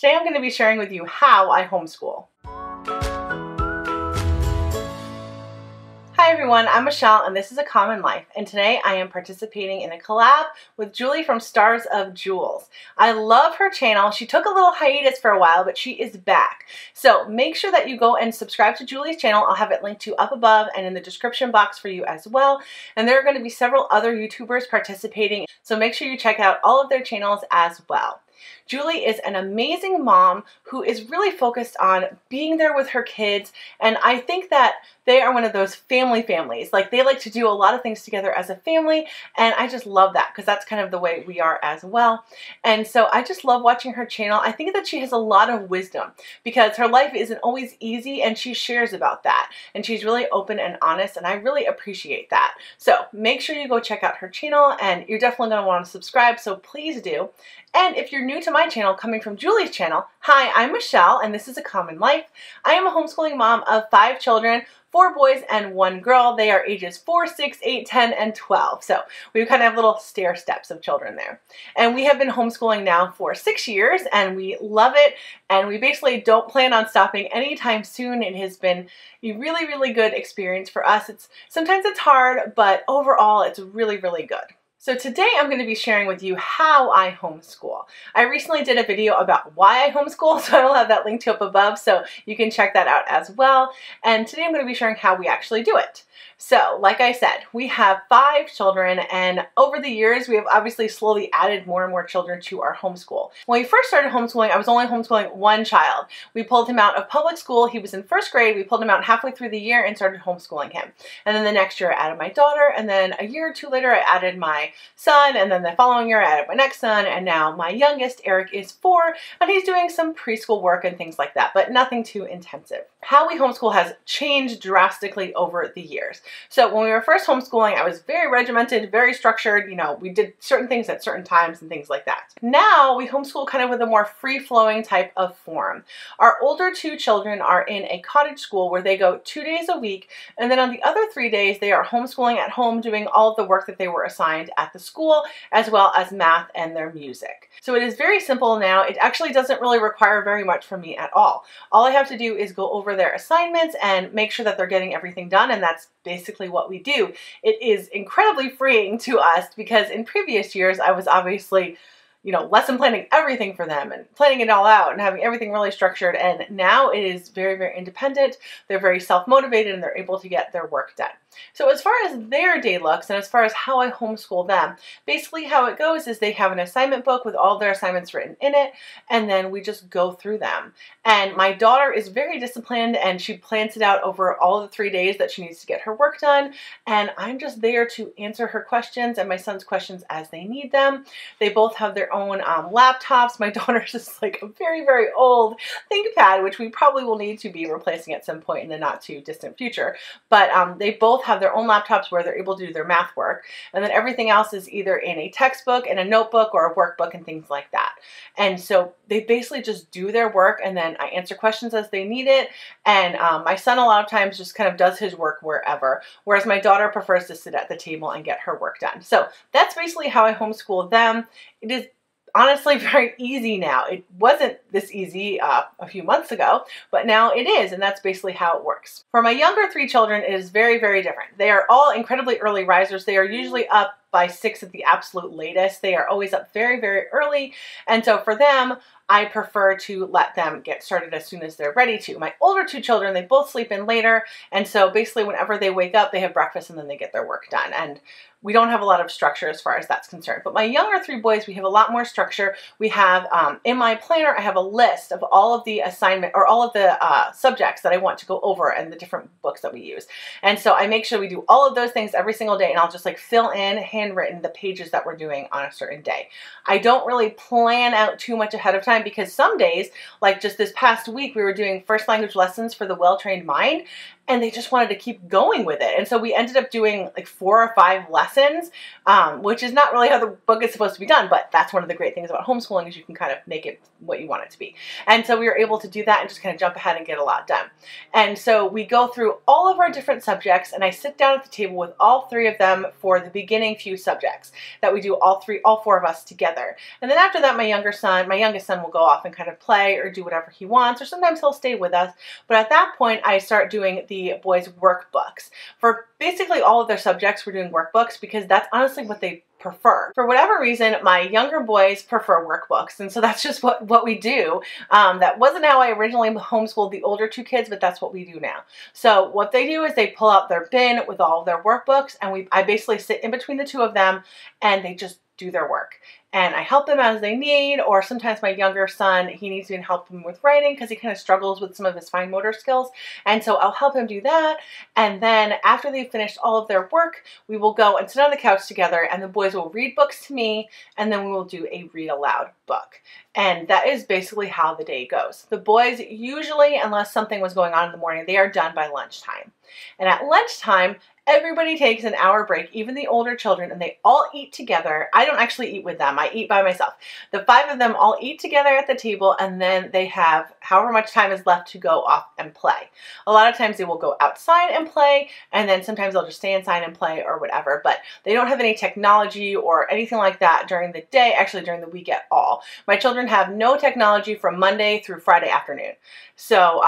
Today I'm going to be sharing with you how I homeschool. Hi everyone, I'm Michelle and this is A Common Life, and today I am participating in a collab with Julie from STARSofJEWELS. I love her channel. She took a little hiatus for a while, but she is back. So make sure that you go and subscribe to Julie's channel. I'll have it linked to up above and in the description box for you as well. And there are going to be several other YouTubers participating, so make sure you check out all of their channels as well. Julie is an amazing mom who is really focused on being there with her kids, and I think that they are one of those families. Like, they like to do a lot of things together as a family, and I just love that because that's kind of the way we are as well. And so I just love watching her channel. I think that she has a lot of wisdom because her life isn't always easy, and she shares about that, and she's really open and honest, and I really appreciate that. So make sure you go check out her channel, and you're definitely going to want to subscribe, so please do. And if you're new to my channel, coming from Julie's channel, hi, I'm Michelle, and this is A Common Life. I am a homeschooling mom of 5 children, 4 boys and 1 girl. They are ages 4, 6, 8, 10, and 12. So we kind of have little stair steps of children there. And we have been homeschooling now for 6 years, and we love it. And we basically don't plan on stopping anytime soon. It has been a really, really good experience for us. Sometimes it's hard, but overall it's really, really good. So today I'm going to be sharing with you how I homeschool. I recently did a video about why I homeschool, so I will have that linked up above so you can check that out as well. And today I'm going to be sharing how we actually do it. So, like I said, we have 5 children, and over the years we have obviously slowly added more and more children to our homeschool. When we first started homeschooling, I was only homeschooling 1 child. We pulled him out of public school. He was in 1st grade. We pulled him out halfway through the year and started homeschooling him. And then the next year I added my daughter, and then a year or 2 later I added my son, and then the following year I added my next son, and now my youngest, Eric, is 4, and he's doing some preschool work and things like that, but nothing too intensive. How we homeschool has changed drastically over the years. So when we were first homeschooling, I was very regimented, very structured. You know, we did certain things at certain times and things like that. Now we homeschool kind of with a more free-flowing type of form. Our older 2 children are in a cottage school where they go 2 days a week, and then on the other 3 days they are homeschooling at home, doing all of the work that they were assigned at the school, as well as math and their music. So it is very simple now. It actually doesn't really require very much from me at all. All I have to do is go over their assignments and make sure that they're getting everything done, and that's basically what we do. It is incredibly freeing to us because in previous years I was obviously, you know, lesson planning everything for them and planning it all out and having everything really structured, and now it is very, very independent. They're very self-motivated and they're able to get their work done. So as far as their day looks and as far as how I homeschool them, basically how it goes is they have an assignment book with all their assignments written in it, and then we just go through them. And my daughter is very disciplined, and she plans it out over all the 3 days that she needs to get her work done, and I'm just there to answer her questions and my son's questions as they need them. They both have their own laptops. My daughter's just like a very, very old ThinkPad, which we probably will need to be replacing at some point in the not too distant future, but they both have their own laptops where they're able to do their math work, and then everything else is either in a textbook, in a notebook, or a workbook and things like that. And so they basically just do their work, and then I answer questions as they need it, and my son a lot of times just kind of does his work wherever, whereas my daughter prefers to sit at the table and get her work done. So that's basically how I homeschool them. It is honestly very easy now. It wasn't this easy a few months ago, but now it is, and that's basically how it works. For my younger 3 children, it is very, very different. They are all incredibly early risers. They are usually up by 6 at the absolute latest. They are always up very, very early, and so for them, I prefer to let them get started as soon as they're ready to. My older 2 children, they both sleep in later, and so basically whenever they wake up, they have breakfast and then they get their work done. And we don't have a lot of structure as far as that's concerned. But my younger 3 boys, we have a lot more structure. We have, in my planner, I have a list of all of the assignment, or all of the subjects that I want to go over and the different books that we use. And so I make sure we do all of those things every single day, and I'll just like fill in, handwritten, the pages that we're doing on a certain day. I don't really plan out too much ahead of time because some days, like just this past week, we were doing first language lessons for the well-trained mind, and they just wanted to keep going with it. And so we ended up doing like 4 or 5 lessons lessons, which is not really how the book is supposed to be done, but that's one of the great things about homeschooling is you can kind of make it what you want it to be. And so we were able to do that and just kind of jump ahead and get a lot done. And so we go through all of our different subjects, and I sit down at the table with all three of them for the beginning few subjects that we do all four of us together. And then after that, my youngest son will go off and kind of play or do whatever he wants, or sometimes he'll stay with us. But at that point, I start doing the boys' workbooks. For basically all of their subjects, we're doing workbooks because that's honestly what they prefer. For whatever reason, my younger boys prefer workbooks, and so that's just what we do. That wasn't how I originally homeschooled the older two kids, but that's what we do now. So what they do is they pull out their bin with all of their workbooks, and I basically sit in between the two of them, and they just do their work. And I help them as they need, or sometimes my younger son, he needs me to help him with writing because he kind of struggles with some of his fine motor skills. And so I'll help him do that. And then after they've finished all of their work, we will go and sit on the couch together, and the boys will read books to me, and then we will do a read aloud book. And that is basically how the day goes. The boys usually, unless something was going on in the morning, they are done by lunchtime. And at lunchtime, everybody takes an hour break, even the older children, and they all eat together. I don't actually eat with them. I eat by myself. The five of them all eat together at the table, and then they have however much time is left to go off and play. A lot of times they will go outside and play, and then sometimes they'll just stay inside and play or whatever, but they don't have any technology or anything like that during the day, actually during the week at all. My children have no technology from Monday through Friday afternoon. So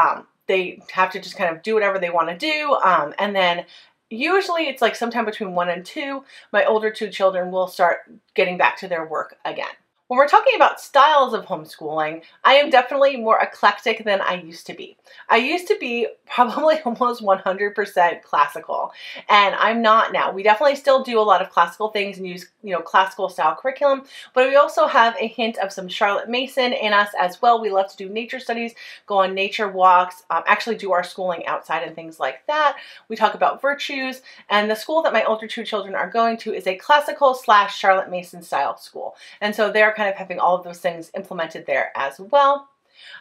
they have to just kind of do whatever they want to do, and then usually it's like sometime between 1 and 2, my older two children will start getting back to their work again. When we're talking about styles of homeschooling, I am definitely more eclectic than I used to be. I used to be probably almost 100% classical, and I'm not now. We definitely still do a lot of classical things and use, classical style curriculum, but we also have a hint of some Charlotte Mason in us as well. We love to do nature studies, go on nature walks, actually do our schooling outside and things like that. We talk about virtues, and the school that my older two children are going to is a classical / Charlotte Mason style school, and so they're kind of having all of those things implemented there as well.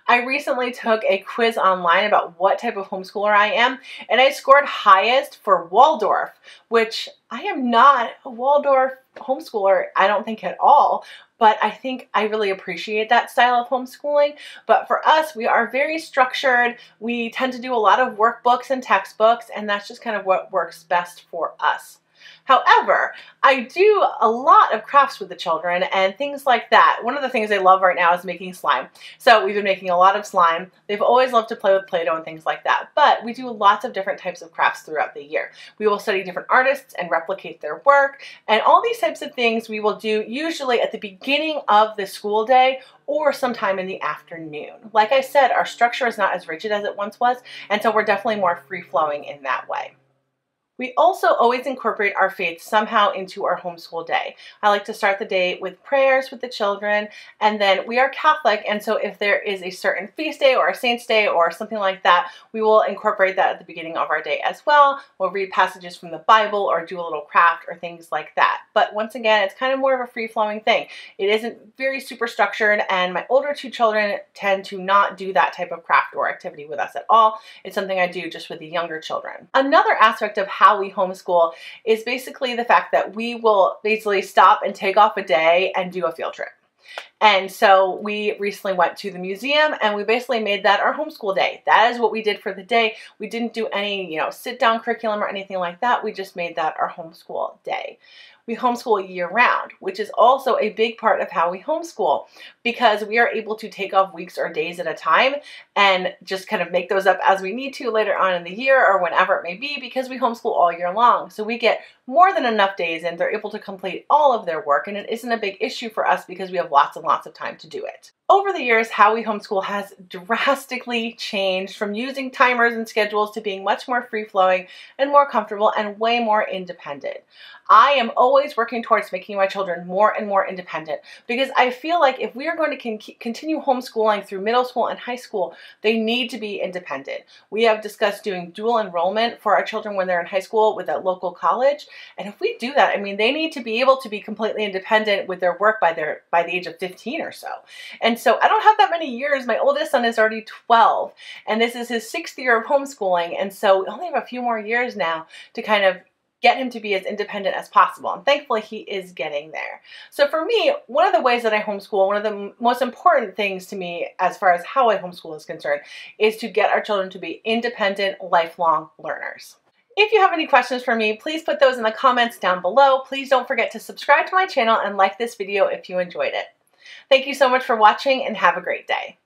I recently took a quiz online about what type of homeschooler I am, and I scored highest for Waldorf, which I am not a Waldorf homeschooler, I don't think at all, but I think I really appreciate that style of homeschooling. But for us, we are very structured. We tend to do a lot of workbooks and textbooks, and that's just kind of what works best for us. However, I do a lot of crafts with the children and things like that. One of the things they love right now is making slime. So we've been making a lot of slime. They've always loved to play with Play-Doh and things like that. But we do lots of different types of crafts throughout the year. We will study different artists and replicate their work. And all these types of things we will do usually at the beginning of the school day or sometime in the afternoon. Like I said, our structure is not as rigid as it once was, and so we're definitely more free-flowing in that way. We also always incorporate our faith somehow into our homeschool day. I like to start the day with prayers with the children, and then we are Catholic, and so if there is a certain feast day or a saint's day or something like that, we will incorporate that at the beginning of our day as well. We'll read passages from the Bible or do a little craft or things like that. But once again, it's kind of more of a free-flowing thing. It isn't very super structured, and my older two children tend to not do that type of craft or activity with us at all. It's something I do just with the younger children. Another aspect of how we homeschool is basically the fact that we will basically stop and take off a day and do a field trip. And so we recently went to the museum, and we basically made that our homeschool day. That is what we did for the day. We didn't do any, sit-down curriculum or anything like that. We just made that our homeschool day. We homeschool year-round, which is also a big part of how we homeschool, because we are able to take off weeks or days at a time and just kind of make those up as we need to later on in the year or whenever it may be, because we homeschool all year long. So we get more than enough days, and they're able to complete all of their work, and it isn't a big issue for us because we have lots and lots of time to do it. Over the years, how we homeschool has drastically changed from using timers and schedules to being much more free-flowing and more comfortable and way more independent. I am always working towards making my children more and more independent, because I feel like if we are going to continue homeschooling through middle school and high school, they need to be independent. We have discussed doing dual enrollment for our children when they're in high school with a local college, and if we do that, I mean, they need to be able to be completely independent with their work by the age of 15 or so. And so I don't have that many years. My oldest son is already 12, and this is his 6th year of homeschooling, and so we only have a few more years now to kind of get him to be as independent as possible. And thankfully, he is getting there. So for me, one of the ways that I homeschool, one of the most important things to me as far as how I homeschool is concerned, is to get our children to be independent, lifelong learners. If you have any questions for me, please put those in the comments down below. Please don't forget to subscribe to my channel and like this video if you enjoyed it. Thank you so much for watching and have a great day.